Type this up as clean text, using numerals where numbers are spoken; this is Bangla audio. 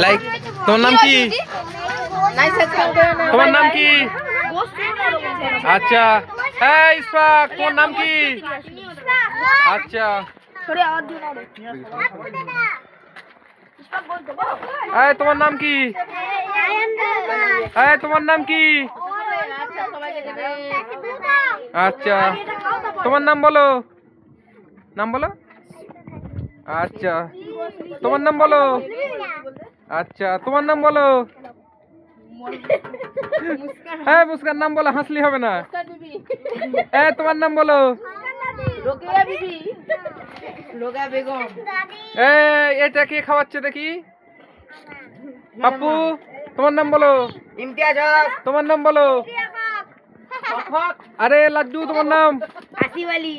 লাইক তোমার নাম কি? তোমার নাম কি? আচ্ছা এই ইসফাক তোমার নাম কি? আচ্ছা এই তোমার নাম কি? এই তোমার নাম কি? আচ্ছা তোমার নাম বলো, নাম বলো। আচ্ছা তোমার নাম বলো। আচ্ছা তোমার নাম বলো। হ্যাঁ মুস্কান নাম বলো, হাসলি হবে না। তোমার নাম বলো। এটা কে খাওয়াচ্ছে দেখি? আপু তোমার নাম বলো। ইমতিয়াজ, তোমার নাম বলো। আরে লাড্ডু তোমার নাম? আসিফ আলী।